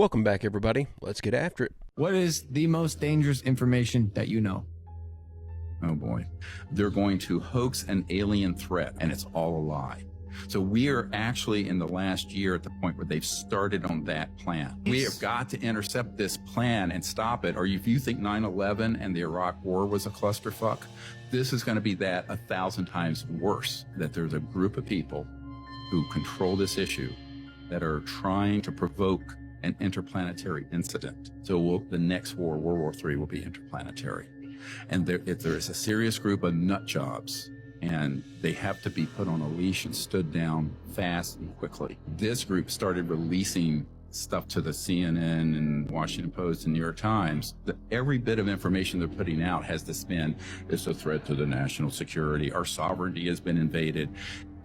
Welcome back, everybody. Let's get after it. What is the most dangerous information that you know? Oh boy. They're going to hoax an alien threat, and it's all a lie. So we are actually in the last year at the point where they've started on that plan. We have got to intercept this plan and stop it. Or if you think 9/11 and the Iraq War was a clusterfuck, this is going to be that 1,000 times worse. That there's a group of people who control this issue that are trying to provoke an interplanetary incident. So the next war, World War III, will be interplanetary. And there is a serious group of nut jobs, and they have to be put on a leash and stood down fast and quickly. This group started releasing stuff to the CNN and Washington Post and New York Times. Every bit of information they're putting out has the spin, it's a threat to the national security, our sovereignty has been invaded.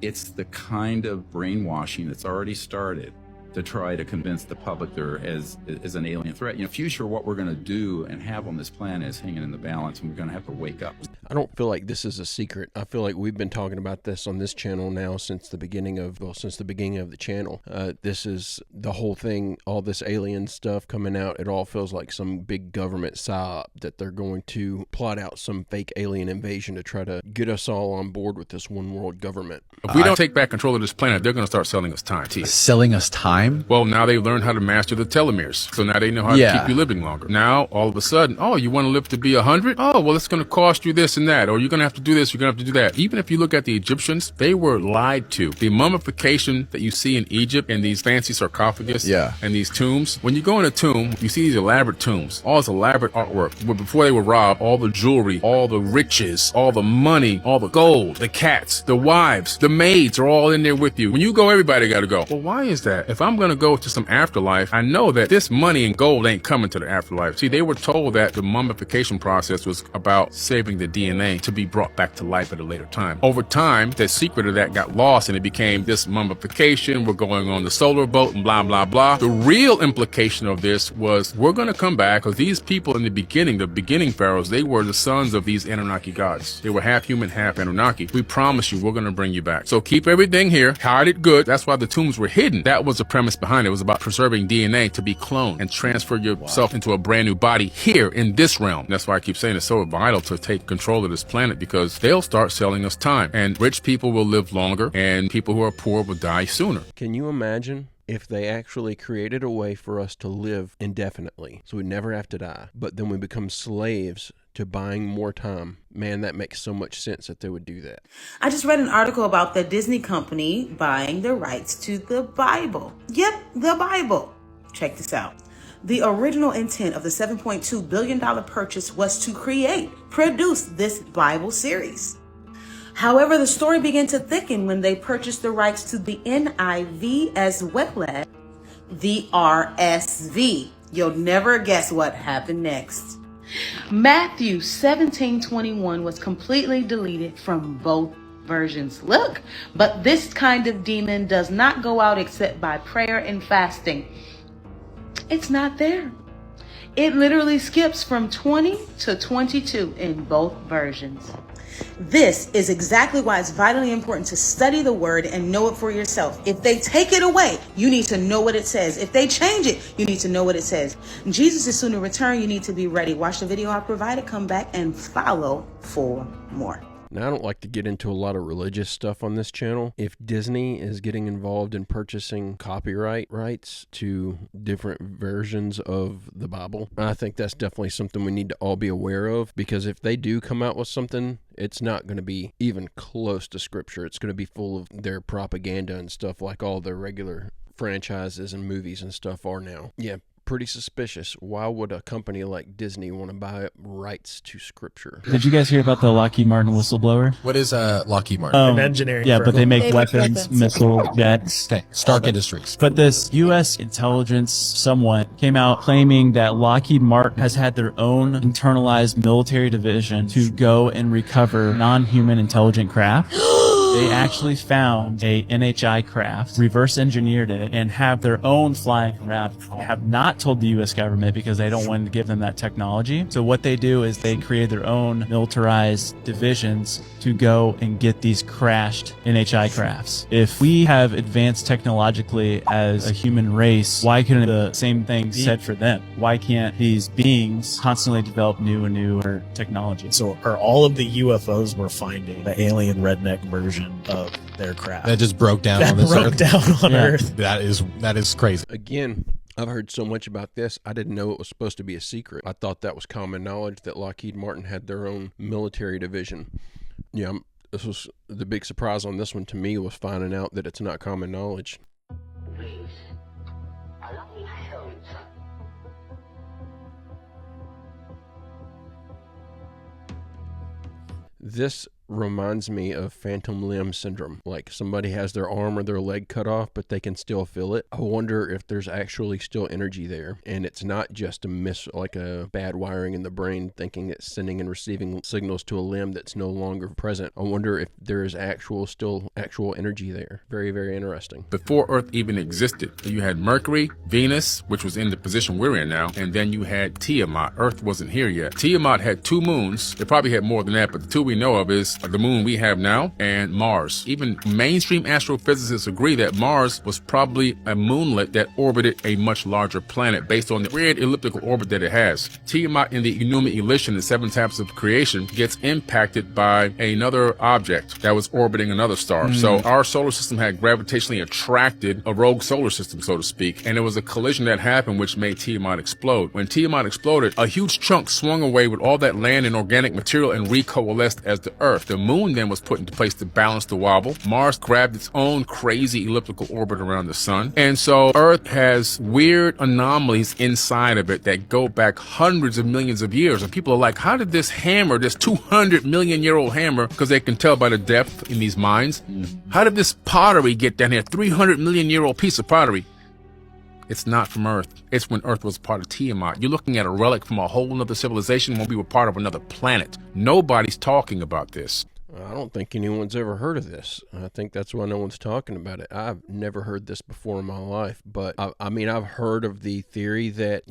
It's the kind of brainwashing that's already started to try to convince the public there is an alien threat. Future, what we're going to do and have on this planet is hanging in the balance, and we're going to have to wake up. I don't feel like this is a secret. I feel like we've been talking about this on this channel now since the beginning of the channel. This is the whole thing, all this alien stuff coming out. It all feels like some big government psyop that they're going to plot out some fake alien invasion to try to get us all on board with this one world government. If we don't take back control of this planet, they're going to start selling us time. Selling us time? Well, now they've learned how to master the telomeres. So now they know how to keep you living longer. Now, all of a sudden, oh, you want to live to be 100? Oh, well, it's going to cost you this and that. Or you're going to have to do this, you're going to have to do that. Even if you look at the Egyptians, they were lied to. The mummification that you see in Egypt and these fancy sarcophagus and these tombs, when you go in a tomb, you see these elaborate tombs, all this elaborate artwork. But before they were robbed, all the jewelry, all the riches, all the money, all the gold, the cats, the wives, the maids are all in there with you. When you go, everybody got to go. Well, why is that? If I'm going to go to some afterlife, I know that this money and gold ain't coming to the afterlife. See, they were told that the mummification process was about saving the DNA to be brought back to life at a later time. Over time, the secret of that got lost, and it became this mummification. We're going on the solar boat and blah, blah, blah. The real implication of this was we're going to come back because these people in the beginning pharaohs, they were the sons of these Anunnaki gods. They were half human, half Anunnaki. We promise you, we're going to bring you back. So keep everything here, hide it good. That's why the tombs were hidden. That was the premise behind it. It was about preserving DNA to be cloned and transfer yourself into a brand new body here in this realm. That's why I keep saying it's so vital to take control of this planet, because they'll start selling us time, and rich people will live longer and people who are poor will die sooner. Can you imagine if they actually created a way for us to live indefinitely so we never have to die, but then we become slaves to buying more time? Man, that makes so much sense that they would do that. I just read an article about the Disney company buying the rights to the Bible. Yep, the Bible. Check this out. The original intent of the $7.2 billion purchase was to produce this Bible series. However, the story began to thicken when they purchased the rights to the NIV as well as the RSV. You'll never guess what happened next. Matthew 17:21 was completely deleted from both versions. Look, but this kind of demon does not go out except by prayer and fasting. It's not there. It literally skips from 20 to 22 in both versions. This is exactly why it's vitally important to study the word and know it for yourself. If they take it away, you need to know what it says. If they change it, you need to know what it says. Jesus is soon to return. You need to be ready. Watch the video I provided, come back and follow for more. Now, I don't like to get into a lot of religious stuff on this channel. If Disney is getting involved in purchasing copyright rights to different versions of the Bible, I think that's definitely something we need to all be aware of, because if they do come out with something, it's not going to be even close to Scripture. It's going to be full of their propaganda and stuff like all their regular franchises and movies and stuff are now. Yeah. Pretty suspicious. Why would a company like Disney want to buy rights to Scripture? Did you guys hear about the Lockheed Martin whistleblower? What is Lockheed Martin? An engineering Yeah, firm. but they make weapons, missile jets. Okay, Stark Industries. But this U.S. intelligence someone came out claiming that Lockheed Martin has had their own internalized military division to go and recover non-human intelligent craft. They actually found a NHI craft, reverse engineered it, and have their own flying craft. Have not told the U.S. government because they don't want to give them that technology. So what they do is they create their own militarized divisions to go and get these crashed NHI crafts. If we have advanced technologically as a human race, why couldn't the same thing be said for them? Why can't these beings constantly develop new and newer technology? So are all of the UFOs we're finding the alien redneck version of their craft? That just broke down That on this broke earth. down on Yeah. Earth. That is crazy. Again, I've heard so much about this, I didn't know it was supposed to be a secret. I thought that was common knowledge that Lockheed Martin had their own military division. Yeah, this was the big surprise on this one to me, was finding out that it's not common knowledge. This reminds me of phantom limb syndrome. Like somebody has their arm or their leg cut off, but they can still feel it. I wonder if there's actually still energy there, and it's not just like a bad wiring in the brain thinking it's sending and receiving signals to a limb that's no longer present. I wonder if there is still actual energy there. Very, very interesting. Before Earth even existed, you had Mercury, Venus, which was in the position we're in now, and then you had Tiamat. Earth wasn't here yet. Tiamat had 2 moons. They probably had more than that, but the 2 we know of is the moon we have now and Mars. Even mainstream astrophysicists agree that Mars was probably a moonlet that orbited a much larger planet based on the weird elliptical orbit that it has. Tiamat in the Enuma Elish, the 7 Tablets of Creation, gets impacted by another object that was orbiting another star. So our solar system had gravitationally attracted a rogue solar system, so to speak, and it was a collision that happened which made Tiamat explode. When Tiamat exploded, a huge chunk swung away with all that land and organic material and recoalesced as the Earth. The moon then was put into place to balance the wobble. Mars grabbed its own crazy elliptical orbit around the sun. And so Earth has weird anomalies inside of it that go back hundreds of millions of years. And people are like, how did this hammer, this 200 million year old hammer, because they can tell by the depth in these mines, how did this pottery get down here? 300 million year old piece of pottery. It's not from Earth. It's when Earth was part of Tiamat. You're looking at a relic from a whole other civilization when we were part of another planet. Nobody's talking about this. I don't think anyone's ever heard of this. I think that's why no one's talking about it. I've never heard this before in my life, but I mean, I've heard of the theory that,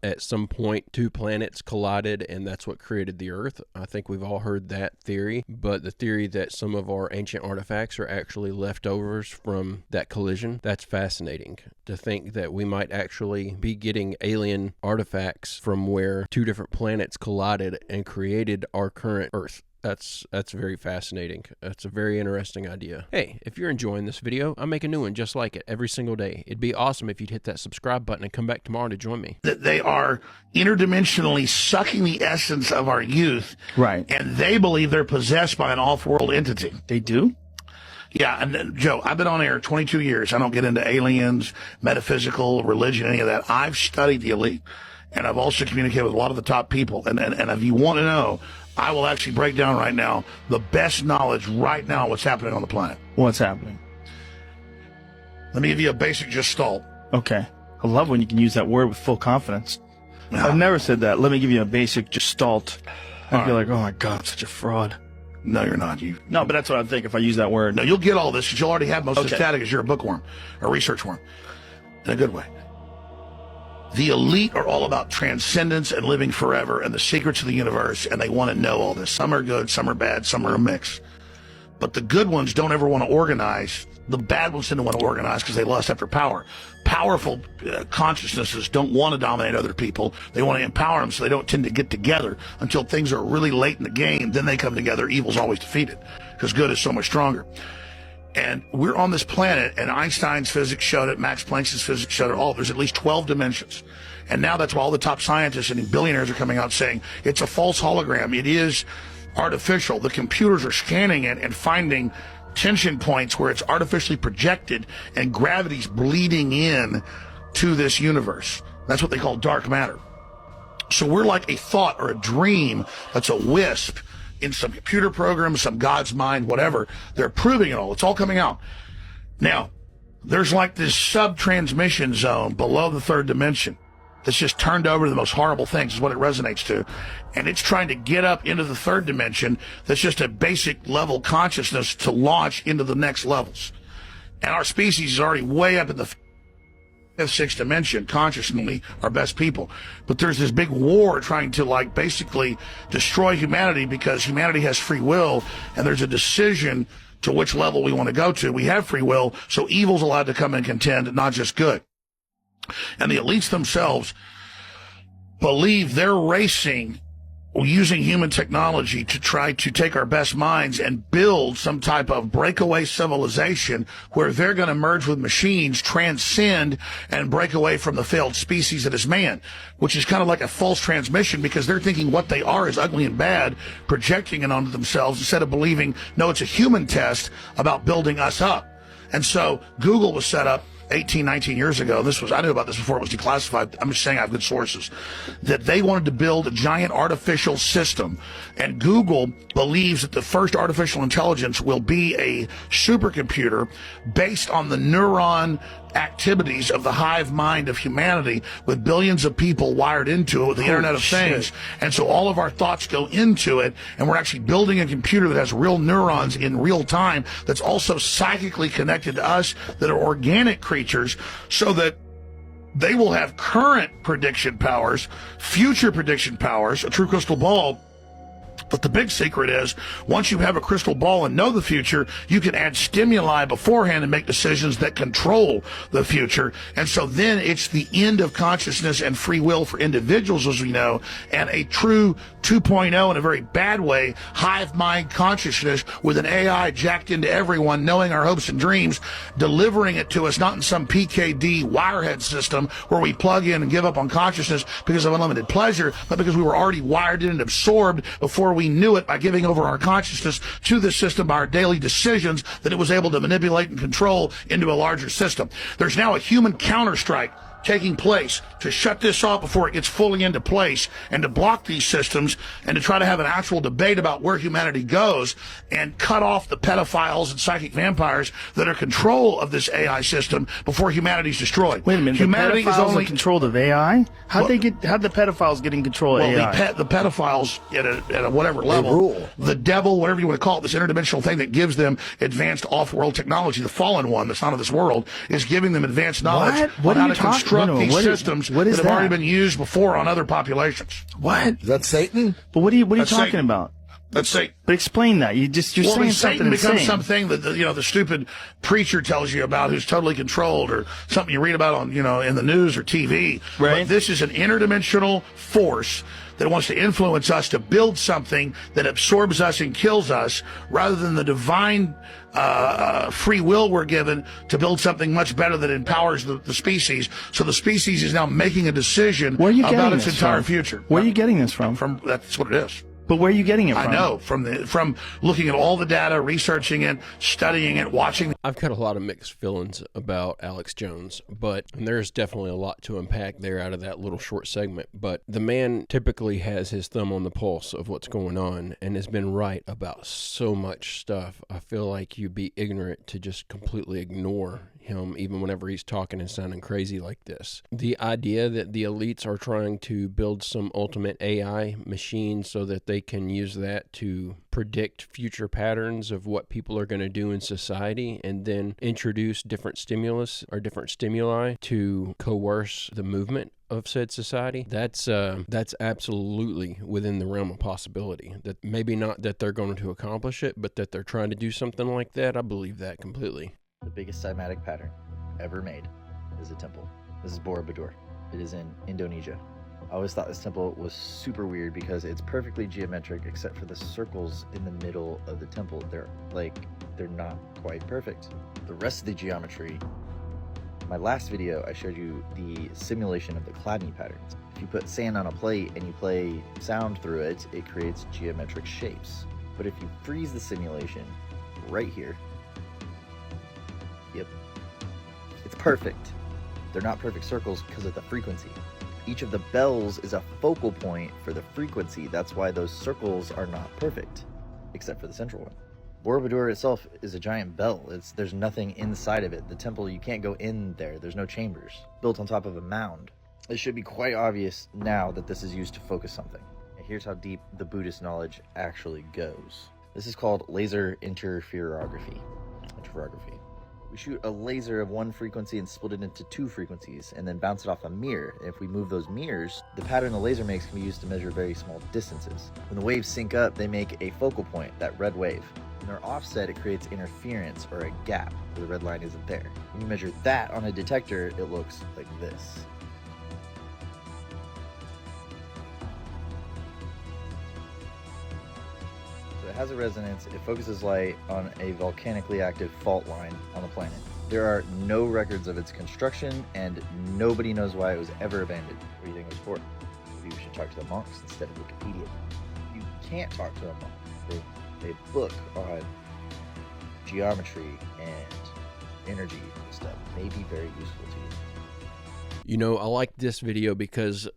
at some point 2 planets collided and that's what created the Earth. I think we've all heard that theory, but the theory that some of our ancient artifacts are actually leftovers from that collision, that's fascinating. To think that we might actually be getting alien artifacts from where 2 different planets collided and created our current Earth. That's very fascinating. That's a very interesting idea. Hey, if you're enjoying this video, I make a new one just like it every single day. It'd be awesome if you'd hit that subscribe button and come back tomorrow to join me. That they are interdimensionally sucking the essence of our youth. Right. And they believe they're possessed by an off-world entity. They do? Yeah, and Joe, I've been on air 22 years. I don't get into aliens, metaphysical, religion, any of that. I've studied the elite, and I've also communicated with a lot of the top people. And if you want to know, I will actually break down right now the best knowledge right now what's happening on the planet. What's happening? Let me give you a basic gestalt. Okay. I love when you can use that word with full confidence. I've never said that. Let me give you a basic gestalt. I'd be like, oh my God, I'm such a fraud. No, you're not. No, but that's what I think if I use that word. No, you'll get all this because you'll already have most of the static because you're a bookworm, a research worm, in a good way. The elite are all about transcendence and living forever and the secrets of the universe, and they want to know all this. Some are good, some are bad, some are a mix. But the good ones don't ever want to organize. The bad ones tend to want to organize because they lust after power. Powerful consciousnesses don't want to dominate other people. They want to empower them, so they don't tend to get together until things are really late in the game. Then they come together. Evil's always defeated because good is so much stronger. And we're on this planet, and Einstein's physics showed it, Max Planck's physics showed it all. There's at least 12 dimensions. And now that's why all the top scientists and billionaires are coming out saying it's a false hologram. It is artificial. The computers are scanning it and finding tension points where it's artificially projected and gravity's bleeding in to this universe. That's what they call dark matter. So we're like a thought or a dream that's a wisp in some computer program, some God's mind, whatever. They're proving it all. It's all coming out. Now, there's like this sub-transmission zone below the 3rd dimension. that's just turned over to the most horrible things is what it resonates to. And it's trying to get up into the third dimension that's just a basic level consciousness to launch into the next levels. And our species is already way up in the fifth, sixth dimension, consciously our best people. But there's this big war trying to like basically destroy humanity because humanity has free will and there's a decision to which level we want to go to. We have free will, so evil's allowed to come and contend, not just good. And the elites themselves believe they're racing using human technology to try to take our best minds and build some type of breakaway civilization where they're going to merge with machines, transcend, and break away from the failed species that is man, which is kind of like a false transmission because they're thinking what they are is ugly and bad, projecting it onto themselves instead of believing, no, it's a human test about building us up. And so Google was set up 18, 19 years ago. I knew about this before it was declassified. I'm just saying I have good sources, that they wanted to build a giant artificial system. And Google believes that the first artificial intelligence will be a supercomputer based on the neuron activities of the hive mind of humanity with billions of people wired into it with the Internet of Things. And so all of our thoughts go into it, and we're actually building a computer that has real neurons in real time that's also psychically connected to us, that are organic creatures, so that they will have current prediction powers, future prediction powers, a true crystal ball. But the big secret is, once you have a crystal ball and know the future, you can add stimuli beforehand and make decisions that control the future. And so then it's the end of consciousness and free will for individuals, as we know, and a true 2.0 in a very bad way, hive mind consciousness with an AI jacked into everyone, knowing our hopes and dreams, delivering it to us, not in some PKD wirehead system where we plug in and give up on consciousness because of unlimited pleasure, but because we were already wired in and absorbed before we knew it by giving over our consciousness to the system by our daily decisions that it was able to manipulate and control into a larger system. There's now a human counterstrike taking place to shut this off before it gets fully into place and to block these systems and to try to have an actual debate about where humanity goes and cut off the pedophiles and psychic vampires that are control of this AI system before humanity's destroyed. Wait a minute, humanity the pedophiles is only in control of AI? How'd the pedophiles get in control of AI? The pedophiles at a whatever level, rule. The devil, whatever you want to call it, this interdimensional thing that gives them advanced off-world technology, the fallen one that's not of this world, is giving them advanced knowledge What on are how you to talking- construct these what systems what is that have already that? been used before on other populations. What? Is that Satan? But what are you That's talking Satan. about? Let's say, But explain that. You're saying Satan something becomes insane. something that the stupid preacher tells you about, who's totally controlled, or something you read about on in the news or TV. Right. But this is an interdimensional force that wants to influence us to build something that absorbs us and kills us, rather than the divine free will we're given to build something much better that empowers the species. So the species is now making a decision Where are you about getting its this entire from? future. Where are you getting this from? From that's what it is. But where are you getting it from? I know from looking at all the data, researching it, studying it, watching. I've got a lot of mixed feelings about Alex Jones, but there's definitely a lot to unpack there out of that little short segment. But the man typically has his thumb on the pulse of what's going on and has been right about so much stuff. I feel like you'd be ignorant to just completely ignore him, even whenever he's talking and sounding crazy like this. The idea that the elites are trying to build some ultimate AI machine so that they can use that to predict future patterns of what people are going to do in society, and then introduce different stimulus or different stimuli to coerce the movement of said society, that's absolutely within the realm of possibility. That maybe not that they're going to accomplish it, but that they're trying to do something like that. I believe that completely. The biggest cymatic pattern ever made is a temple. This is Borobudur. It is in Indonesia. I always thought this temple was super weird because it's perfectly geometric except for the circles in the middle of the temple. They're not quite perfect. The rest of the geometry, my last video I showed you the simulation of the cladding patterns. If you put sand on a plate and you play sound through it, it creates geometric shapes. But if you freeze the simulation right here, yep, it's perfect. They're not perfect circles because of the frequency. Each of the bells is a focal point for the frequency. That's why those circles are not perfect, except for the central one. Borobudur itself is a giant bell. There's nothing inside of it. The temple, you can't go in there. There's no chambers. Built on top of a mound. It should be quite obvious now that this is used to focus something. And here's how deep the Buddhist knowledge actually goes. This is called laser interferography. We shoot a laser of one frequency and split it into two frequencies and then bounce it off a mirror. And if we move those mirrors, the pattern the laser makes can be used to measure very small distances. When the waves sync up, they make a focal point, that red wave. When they're offset, it creates interference, or a gap, where the red line isn't there. When you measure that on a detector, it looks like this. So it has a resonance, it focuses light on a volcanically active fault line on the planet. There are no records of its construction, and nobody knows why it was ever abandoned. What do you think it was for? Maybe we should talk to the monks instead of Wikipedia. You can't talk to a monk. They book on geometry and energy and stuff. May be very useful to you. You know, I like this video because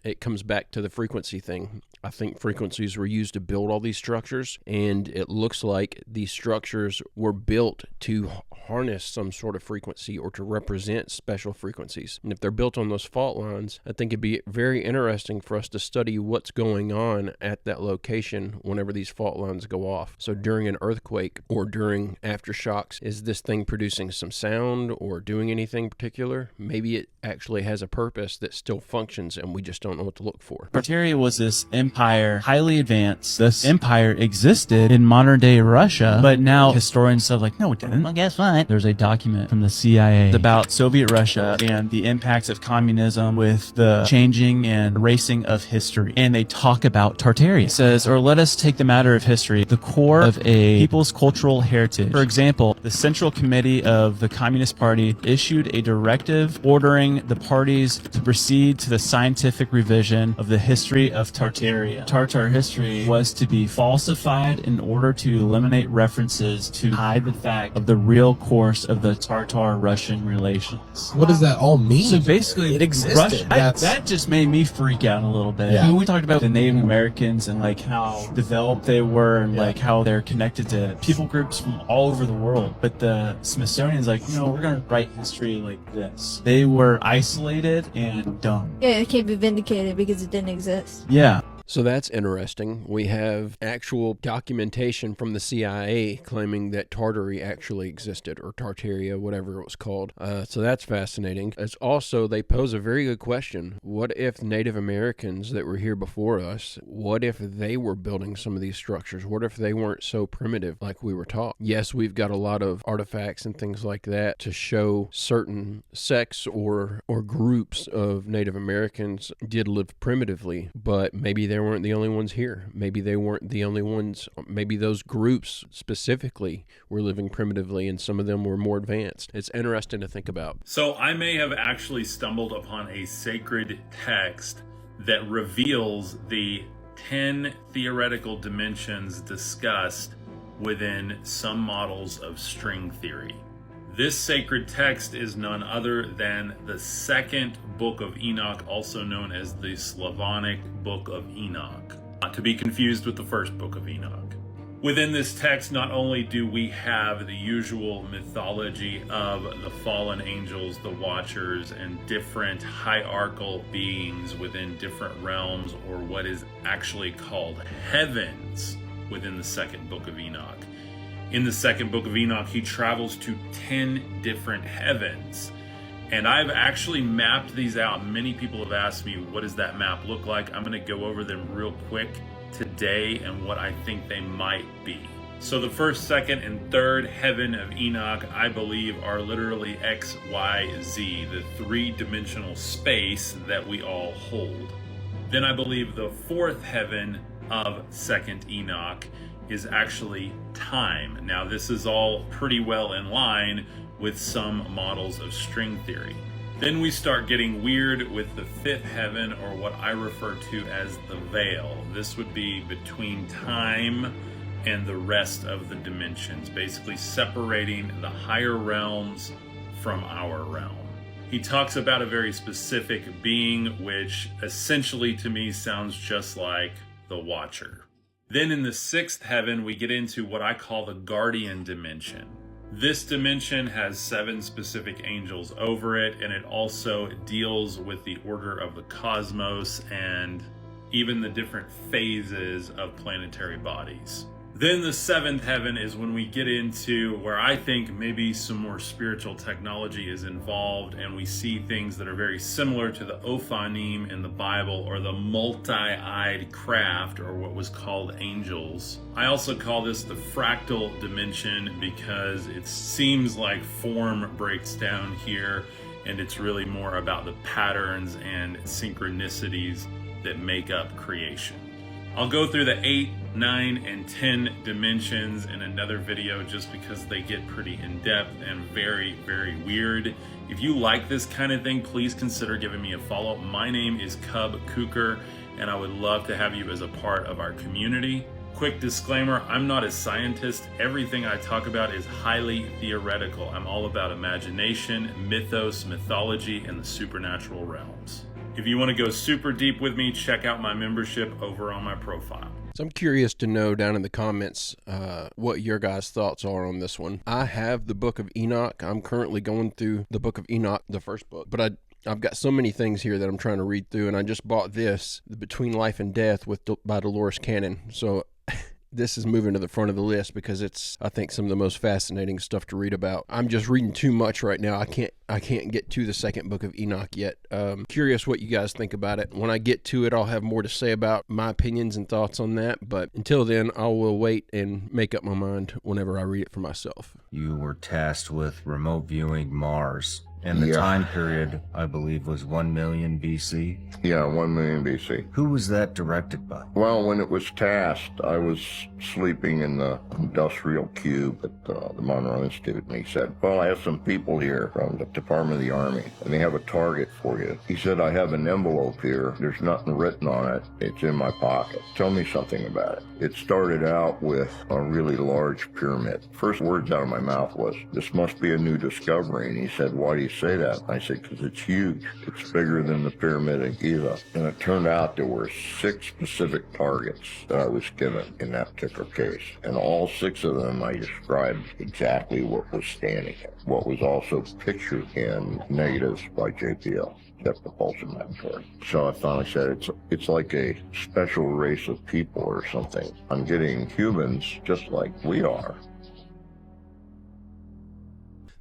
it comes back to the frequency thing. I think frequencies were used to build all these structures, and it looks like these structures were built to harness some sort of frequency or to represent special frequencies. And if they're built on those fault lines, I think it'd be very interesting for us to study what's going on at that location whenever these fault lines go off. So during an earthquake or during aftershocks, is this thing producing some sound or doing anything particular? Maybe it actually has a purpose that still functions and we just don't know what to look for. Tartaria was this empire, highly advanced. This empire existed in modern day Russia, but now historians are like, no, it didn't. Well, guess what? There's a document from the CIA about Soviet Russia and the impacts of communism with the changing and erasing of history. And they talk about Tartaria. It says, or let us take the matter of history, the core of a people's cultural heritage. For example, the Central Committee of the Communist Party issued a directive ordering the parties to proceed to the scientific revision of the history of Tartaria. Tartar history was to be falsified in order to eliminate references to hide the fact of the real course of the Tartar-Russian relations. What does that all mean? So basically, it existed. That just made me freak out a little bit. Yeah. I mean, we talked about the Native Americans and like how developed they were and like how they're connected to people groups from all over the world. But the Smithsonian's like, no, we're going to write history like this. They were isolated and dumb. Yeah, it can't be vindicated because it didn't exist. Yeah. So that's interesting. We have actual documentation from the CIA claiming that Tartary actually existed, or Tartaria, whatever it was called. So that's fascinating. It's also, they pose a very good question. What if Native Americans that were here before us, what if they were building some of these structures? What if they weren't so primitive like we were taught? Yes, we've got a lot of artifacts and things like that to show certain sects or groups of Native Americans did live primitively, but maybe they weren't the only ones here. Maybe they weren't the only ones. Maybe those groups specifically were living primitively and some of them were more advanced. It's interesting to think about. So I may have actually stumbled upon a sacred text that reveals the 10 theoretical dimensions discussed within some models of string theory. This sacred text is none other than the second book of Enoch, also known as the Slavonic Book of Enoch, not to be confused with the first book of Enoch. Within this text, not only do we have the usual mythology of the fallen angels, the watchers, and different hierarchical beings within different realms, or what is actually called heavens within the second book of Enoch. In the second book of Enoch, he travels to 10 different heavens. And I've actually mapped these out. Many people have asked me, what does that map look like? I'm going to go over them real quick today and what I think they might be. So the first, second, and third heaven of Enoch, I believe, are literally X, Y, Z, the three-dimensional space that we all hold. Then I believe the fourth heaven of second Enoch is actually time. Now, this is all pretty well in line with some models of string theory. Then we start getting weird with the fifth heaven, or what I refer to as the veil. This would be between time and the rest of the dimensions, basically separating the higher realms from our realm. He talks about a very specific being, which essentially to me sounds just like the Watcher. Then in the sixth heaven, we get into what I call the guardian dimension. This dimension has 7 specific angels over it, and it also deals with the order of the cosmos and even the different phases of planetary bodies. Then the 7th heaven is when we get into where I think maybe some more spiritual technology is involved, and we see things that are very similar to the Ophanim in the Bible, or the multi-eyed craft, or what was called angels. I also call this the fractal dimension because it seems like form breaks down here, and it's really more about the patterns and synchronicities that make up creation. I'll go through the 8, 9, and 10 dimensions in another video just because they get pretty in-depth and very, very weird. If you like this kind of thing, please consider giving me a follow. My name is Cub Cooker, and I would love to have you as a part of our community. Quick disclaimer, I'm not a scientist. Everything I talk about is highly theoretical. I'm all about imagination, mythos, mythology, and the supernatural realms. If you want to go super deep with me, check out my membership over on my profile. So I'm curious to know down in the comments what your guys' thoughts are on this one. I have the Book of Enoch. I'm currently going through the Book of Enoch, the first book, but I've got so many things here that I'm trying to read through, and I just bought this, Between Life and Death by Dolores Cannon. So this is moving to the front of the list because it's, I think, some of the most fascinating stuff to read about. I'm just reading too much right now. I can't get to the second book of Enoch yet. Curious what you guys think about it. When I get to it, I'll have more to say about my opinions and thoughts on that. But until then, I will wait and make up my mind whenever I read it for myself. You were tasked with remote viewing Mars. And the time period, I believe, was 1 million BC? Yeah, 1 million BC. Who was that directed by? Well, when it was tasked, I was sleeping in the industrial cube at the Monroe Institute, and he said, well, I have some people here from the Department of the Army, and they have a target for you. He said, I have an envelope here. There's nothing written on it. It's in my pocket. Tell me something about it. It started out with a really large pyramid. First words out of my mouth was, this must be a new discovery. And he said, why do you say that? I said, because it's huge. It's bigger than the Pyramid of Giza. And it turned out there were 6 specific targets that I was given in that particular case. And all 6 of them, I described exactly what was standing there. What was also pictured in negatives by JPL. Jet Propulsion Laboratory. So I finally said, it's like a special race of people or something. I'm getting humans just like we are.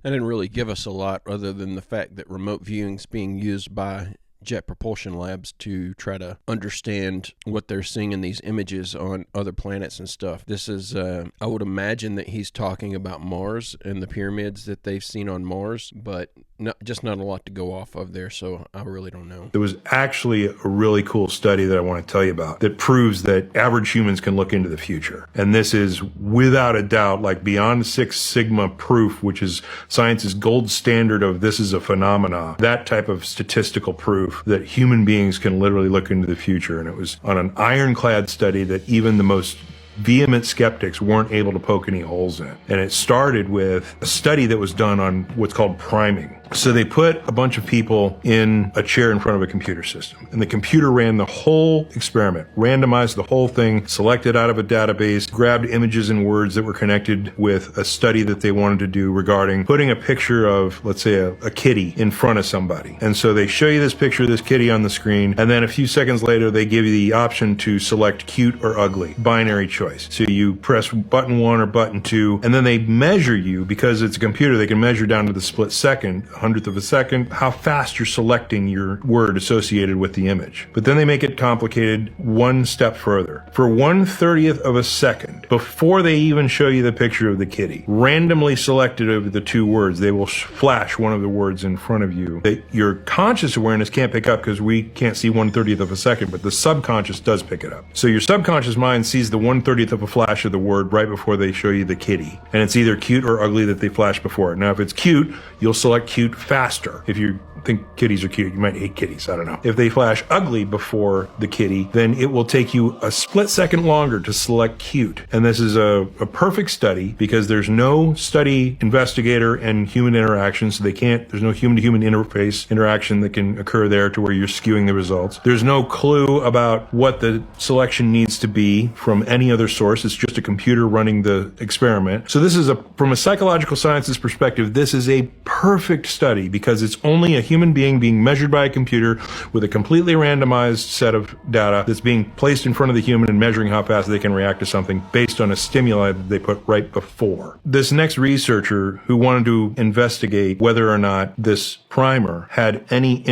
That didn't really give us a lot other than the fact that remote viewing's being used by Jet Propulsion Labs to try to understand what they're seeing in these images on other planets and stuff. This is, I would imagine that he's talking about Mars and the pyramids that they've seen on Mars, but not a lot to go off of there, so I really don't know. There was actually a really cool study that I want to tell you about that proves that average humans can look into the future. And this is without a doubt like beyond Six Sigma proof, which is science's gold standard of this is a phenomena, that type of statistical proof that human beings can literally look into the future. And it was on an ironclad study that even the most vehement skeptics weren't able to poke any holes in. And it started with a study that was done on what's called priming. So they put a bunch of people in a chair in front of a computer system, and the computer ran the whole experiment, randomized the whole thing, selected out of a database, grabbed images and words that were connected with a study that they wanted to do regarding putting a picture of, let's say, a kitty in front of somebody. And so they show you this picture of this kitty on the screen, and then a few seconds later, they give you the option to select cute or ugly, binary choice. So you press button 1 or button 2, and then they measure you, because it's a computer, they can measure down to the split second, 100th of a second, how fast you're selecting your word associated with the image. But then they make it complicated one step further. For 1/30th of a second, before they even show you the picture of the kitty, randomly selected over the 2 words, they will flash one of the words in front of you that your conscious awareness can't pick up because we can't see 1/30th of a second, but the subconscious does pick it up. So your subconscious mind sees the 1/30th of a flash of the word right before they show you the kitty. And it's either cute or ugly that they flash before it. Now, if it's cute, you'll select cute cute faster. If you think kitties are cute, you might hate kitties, I don't know. If they flash ugly before the kitty, then it will take you a split second longer to select cute. And this is a perfect study because there's no study investigator and human interaction, so there's no human-to-human interface interaction that can occur there to where you're skewing the results. There's no clue about what the selection needs to be from any other source. It's just a computer running the experiment. So this is from a psychological sciences perspective, this is a perfect study because it's only a human being measured by a computer with a completely randomized set of data that's being placed in front of the human and measuring how fast they can react to something based on a stimuli that they put right before. This next researcher who wanted to investigate whether or not this primer had any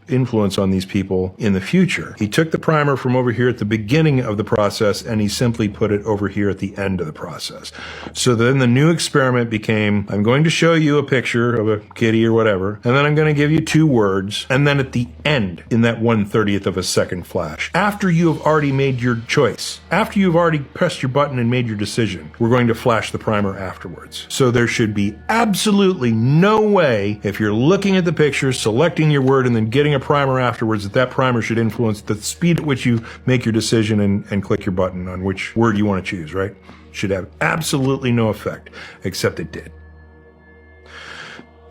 influence on these people in the future. He took the primer from over here at the beginning of the process and he simply put it over here at the end of the process. So then the new experiment became, I'm going to show you a picture of a kitty or whatever, and then I'm going to give you 2 words, and then at the end, in that 1/30th of a second flash, after you have already made your choice, after you've already pressed your button and made your decision, we're going to flash the primer afterwards. So there should be absolutely no way, if you're looking at the picture, selecting your word, and then getting a primer afterwards, that primer should influence the speed at which you make your decision and click your button on which word you want to choose, right? Should have absolutely no effect, except it did.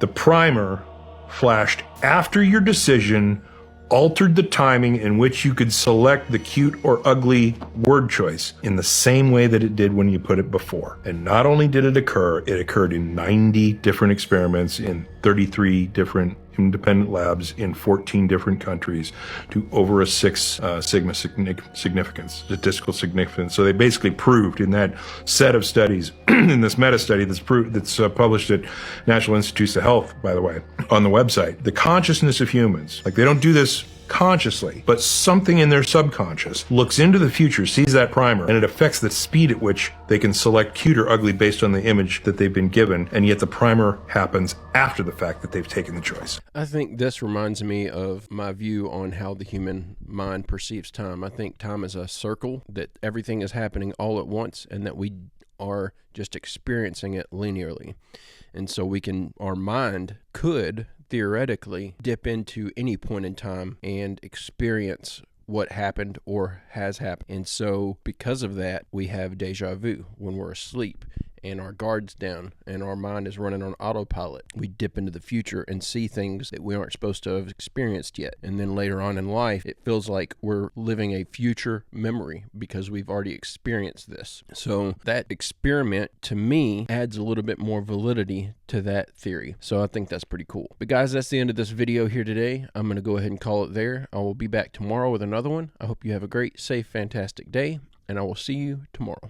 The primer flashed after your decision altered the timing in which you could select the cute or ugly word choice in the same way that it did when you put it before. And not only did it occurred in 90 different experiments in 33 different independent labs in 14 different countries to over a 6 sigma significance, statistical significance. So they basically proved in that set of studies, in this meta study that's published at National Institutes of Health, by the way, on the website, the consciousness of humans. Like they don't do this consciously, but something in their subconscious looks into the future, sees that primer, and it affects the speed at which they can select cute or ugly based on the image that they've been given, and yet the primer happens after the fact that they've taken the choice. I think this reminds me of my view on how the human mind perceives time. I think time is a circle, that everything is happening all at once, and that we are just experiencing it linearly. And so our mind could theoretically dip into any point in time and experience what happened or has happened. And so because of that, we have deja vu when we're asleep and our guard's down and our mind is running on autopilot. We dip into the future and see things that we aren't supposed to have experienced yet. And then later on in life, it feels like we're living a future memory because we've already experienced this. So that experiment, to me, adds a little bit more validity to that theory. So I think that's pretty cool. But guys, that's the end of this video here today. I'm going to go ahead and call it there. I will be back tomorrow with another one. I hope you have a great, safe, fantastic day, and I will see you tomorrow.